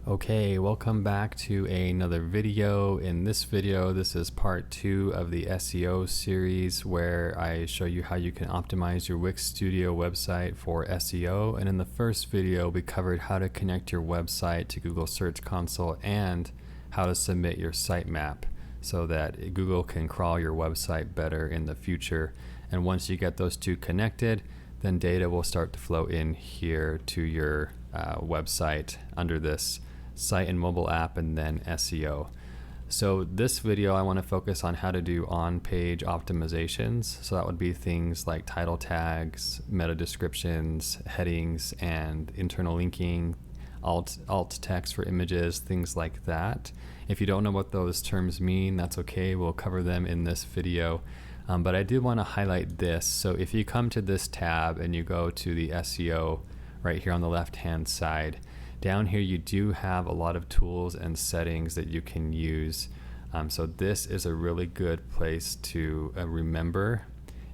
Okay, welcome back to another video. In this video, this is part 2 of the SEO series where I show you how you can optimize your Wix Studio website for SEO. And in the first video, we covered how to connect your website to Google Search Console and how to submit your sitemap so that Google can crawl your website better in the future. And once you get those two connected, then data will start to flow in here to your website under this site and mobile app and then SEO. So this video I want to focus on how to do on-page optimizations. So that would be things like title tags, meta descriptions, headings, and internal linking, alt text for images, things like that. If you don't know what those terms mean, that's okay. We'll cover them in this video. But I did want to highlight this. So if you come to this tab and you go to the SEO right here on the left-hand side, down here you do have a lot of tools and settings that you can use. So this is a really good place to remember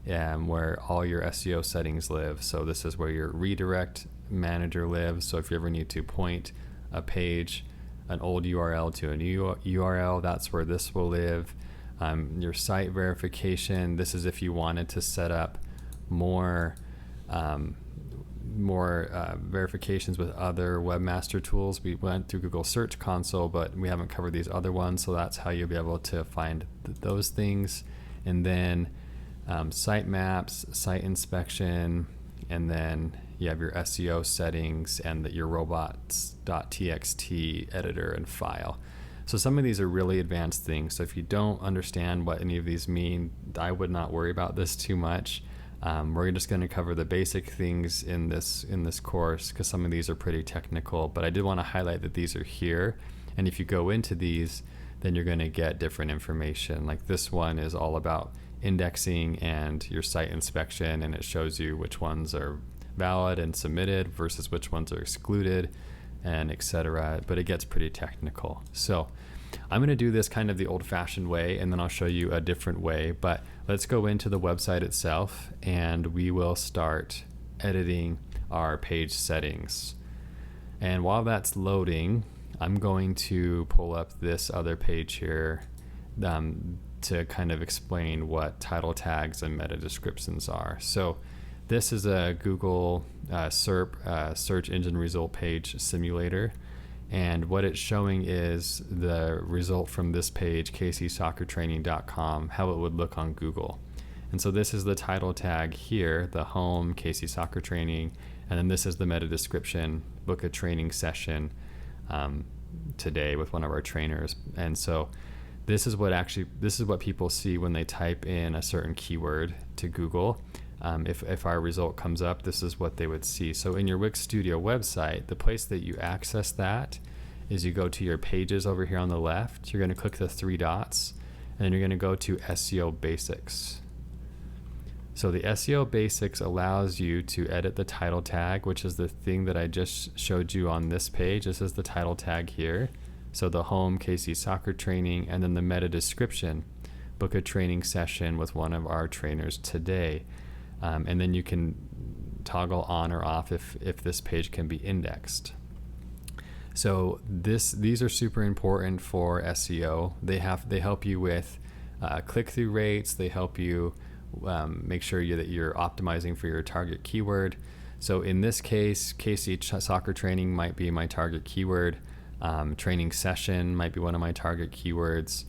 where all your SEO settings live. So this is where your redirect manager lives. So if you ever need to point a page, an old URL to a new URL, that's where this will live. Your site verification, this is if you wanted to set up more verifications with other webmaster tools. We went through Google Search Console, but we haven't covered these other ones, so that's how you'll be able to find those things. And then site maps, site inspection, and then you have your SEO settings and your robots.txt editor and file. So some of these are really advanced things. So if you don't understand what any of these mean, I would not worry about this too much. We're just going to cover the basic things in this course because some of these are pretty technical, but I did want to highlight that these are here. And if you go into these, then you're going to get different information. Like this one is all about indexing and your site inspection, and it shows you which ones are valid and submitted versus which ones are excluded, and etc. But it gets pretty technical. So I'm going to do this kind of the old-fashioned way, and then I'll show you a different way. But let's go into the website itself, and we will start editing our page settings. And while that's loading, I'm going to pull up this other page here to kind of explain what title tags and meta descriptions are. So this is a Google SERP, search engine result page simulator. And what it's showing is the result from this page, kcsoccertraining.com, how it would look on Google. And so this is the title tag here, the home, KC Soccer Training, and then this is the meta description, book a training session today with one of our trainers. And so this is what people see when they type in a certain keyword to Google. If our result comes up, this is what they would see. So in your Wix Studio website, the place that you access that is you go to your pages over here on the left. You're going to click the 3 dots, and then you're going to go to SEO Basics. So the SEO Basics allows you to edit the title tag, which is the thing that I just showed you on this page. This is the title tag here. So the home, KC Soccer Training, and then the meta description, book a training session with one of our trainers today. And then you can toggle on or off if this page can be indexed. So these are super important for SEO. They help you with click-through rates. They help you make sure that you're optimizing for your target keyword. So in this case, KC Soccer Training might be my target keyword. Training session might be one of my target keywords.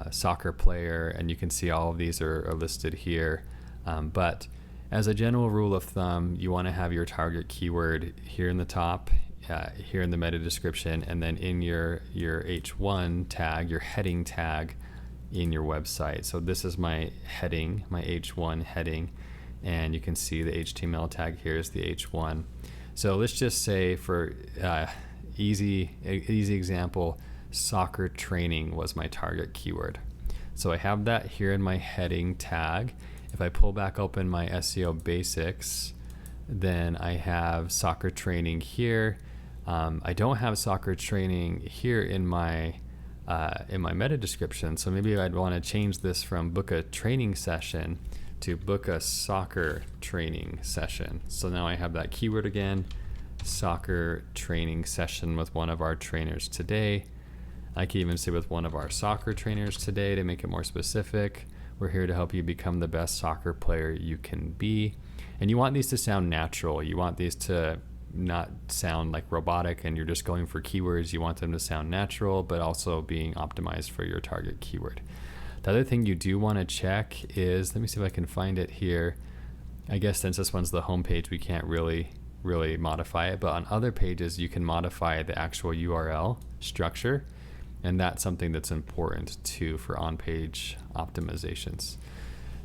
Soccer player, and you can see all of these are listed here. But as a general rule of thumb, you want to have your target keyword here in the top, here in the meta description, and then in your H1 tag, your heading tag in your website. So this is my heading, my H1 heading, and you can see the HTML tag here is the H1. So let's just say for easy example, soccer training was my target keyword. So I have that here in my heading tag. If I pull back open my SEO Basics, then I have soccer training here. I don't have soccer training here in my meta description, so maybe I'd want to change this from book a training session to book a soccer training session. So now I have that keyword again, soccer training session with one of our trainers today. I can even say with one of our soccer trainers today to make it more specific. We're here to help you become the best soccer player you can be. And you want these to sound natural. You want these to not sound like robotic and you're just going for keywords. You want them to sound natural, but also being optimized for your target keyword. The other thing you do want to check is, let me see if I can find it here. I guess since this one's the home page, we can't really modify it, but on other pages you can modify the actual URL structure, and that's something that's important too for on-page optimizations.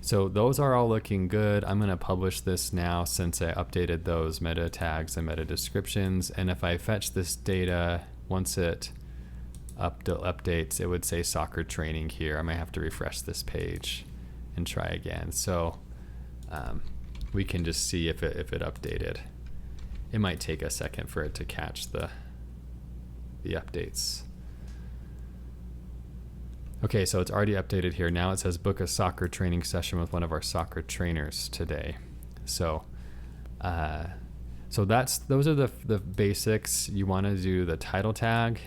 So those are all looking good. I'm going to publish this now since I updated those meta tags and meta descriptions, and if I fetch this data, once it updates, it would say soccer training here. I might have to refresh this page and try again. So we can just see if it updated. It might take a second for it to catch the updates. Okay, so it's already updated here. Now it says book a soccer training session with one of our soccer trainers today. So those are the basics. You want to do the title tag,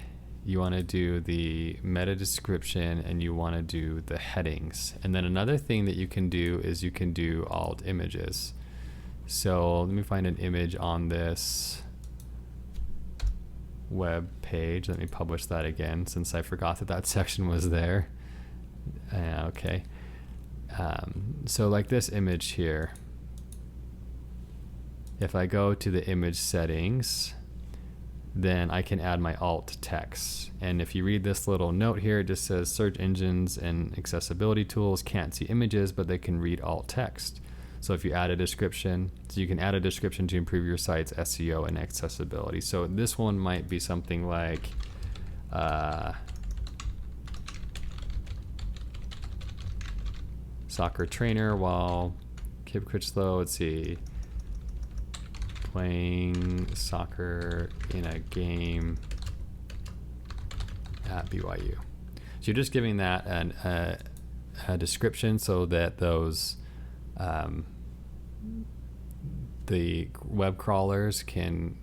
you want to do the meta description, and you want to do the headings. And then another thing that you can do is you can do alt images. So let me find an image on this web page. Let me publish that again since I forgot that section was there. Okay. So like this image here, if I go to the image settings, then I can add my alt text. And if you read this little note here, it just says search engines and accessibility tools can't see images, but they can read alt text. So if you add a description, so you can add a description to improve your site's SEO and accessibility. So this one might be something like soccer trainer while keep slow. Let's see, playing soccer in a game at BYU. So you're just giving that a description so that those the web crawlers can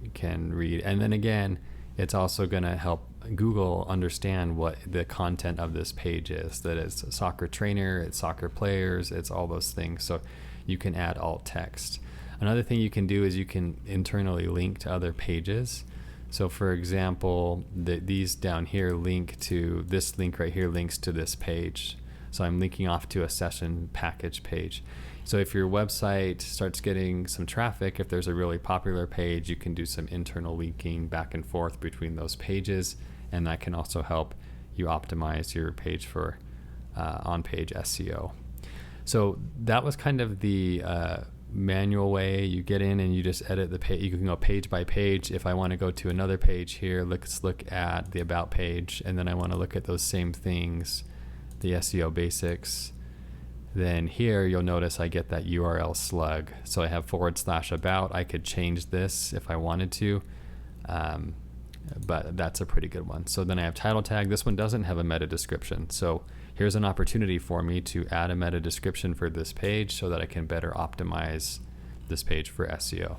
read. And then again, it's also going to help Google understand what the content of this page is, that it's a soccer trainer, it's soccer players, it's all those things. So you can add alt text. Another thing you can do is you can internally link to other pages. So for example, these down here link to this link right here, links to this page. So I'm linking off to a session package page. So if your website starts getting some traffic, if there's a really popular page, you can do some internal linking back and forth between those pages, and that can also help you optimize your page for on-page SEO. So that was kind of the manual way. You get in and you just edit the page. You can go page by page. If I want to go to another page here, let's look at the about page, and then I want to look at those same things, the SEO basics. Then here you'll notice I get that URL slug. So I have /about. I could change this if I wanted to, but that's a pretty good one. So then I have title tag. This one doesn't have a meta description. So here's an opportunity for me to add a meta description for this page so that I can better optimize this page for SEO.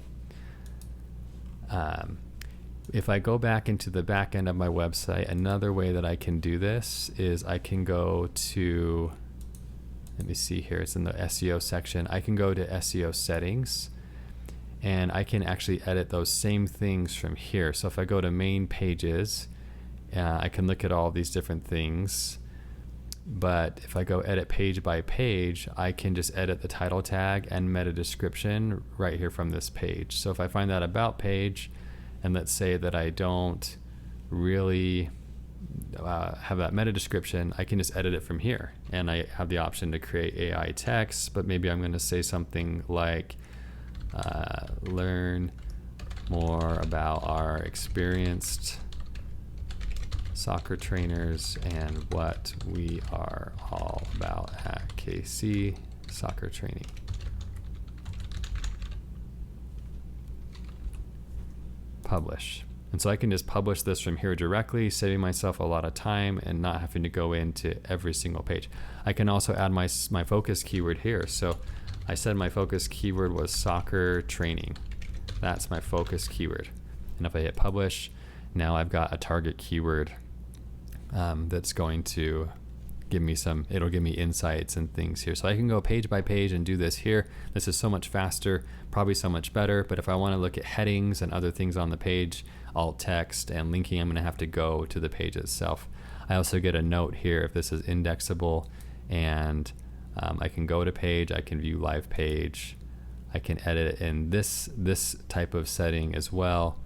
If I go back into the back end of my website, another way that I can do this is I can go to, let me see here, it's in the SEO section. I can go to SEO settings and I can actually edit those same things from here. So if I go to main pages, I can look at all these different things. But if I go edit page by page, I can just edit the title tag and meta description right here from this page. So if I find that about page, and let's say that I don't really have that meta description, I can just edit it from here. And I have the option to create AI text, but maybe I'm going to say something like, learn more about our experienced soccer trainers and what we are all about at KC Soccer Training. Publish. And so I can just publish this from here directly, saving myself a lot of time and not having to go into every single page. I can also add my focus keyword here. So I said my focus keyword was soccer training. That's my focus keyword. And if I hit publish, now I've got a target keyword that's going to give me it'll give me insights and things here. So I can go page by page and do this here. This is so much faster, probably so much better. But if I want to look at headings and other things on the page, alt text and linking, I'm going to have to go to the page itself. I also get a note here if this is indexable, and I can go to page, I can view live page, I can edit it in this type of setting as well,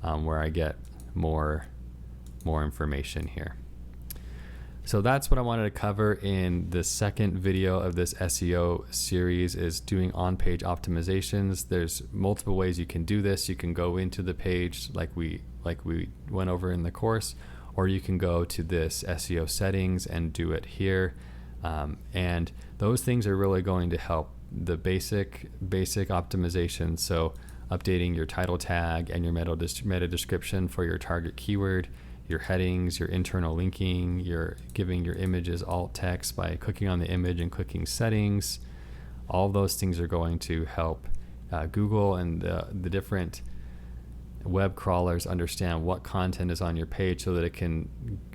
where I get more information here. So that's what I wanted to cover in the second video of this SEO series, is doing on-page optimizations. There's multiple ways you can do this. You can go into the page like we went over in the course, or you can go to this SEO settings and do it here. And those things are really going to help the basic optimization. So updating your title tag and your meta description for your target keyword, your headings, your internal linking, you're giving your images alt text by clicking on the image and clicking settings. All those things are going to help Google and the different web crawlers understand what content is on your page, so that it can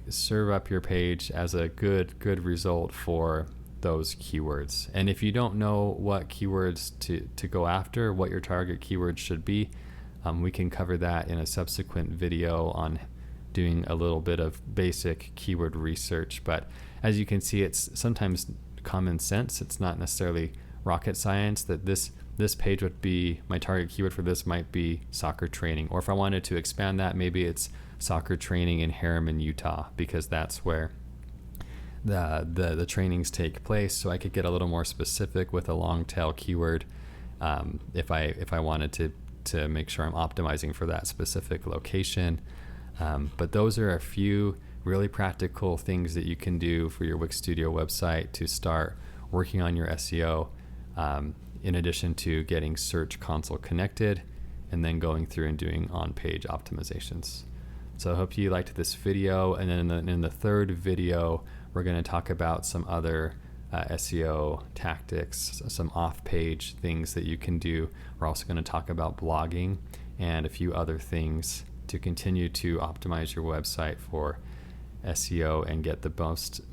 serve up your page as a good result for those keywords. And if you don't know what keywords to go after, what your target keywords should be, we can cover that in a subsequent video on doing a little bit of basic keyword research. But as you can see, it's sometimes common sense. It's not necessarily rocket science that this page would be, my target keyword for this might be soccer training. Or if I wanted to expand that, maybe it's soccer training in Harriman, Utah, because that's where the trainings take place. So I could get a little more specific with a long tail keyword if I wanted to make sure I'm optimizing for that specific location. But those are a few really practical things that you can do for your Wix Studio website to start working on your SEO, in addition to getting Search Console connected and then going through and doing on-page optimizations. So I hope you liked this video, and then in the third video we're going to talk about some other SEO tactics, some off-page things that you can do. We're also going to talk about blogging and a few other things to continue to optimize your website for SEO and get the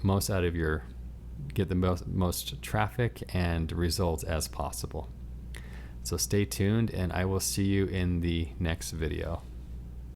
most out of get the most traffic and results as possible. So stay tuned, and I will see you in the next video.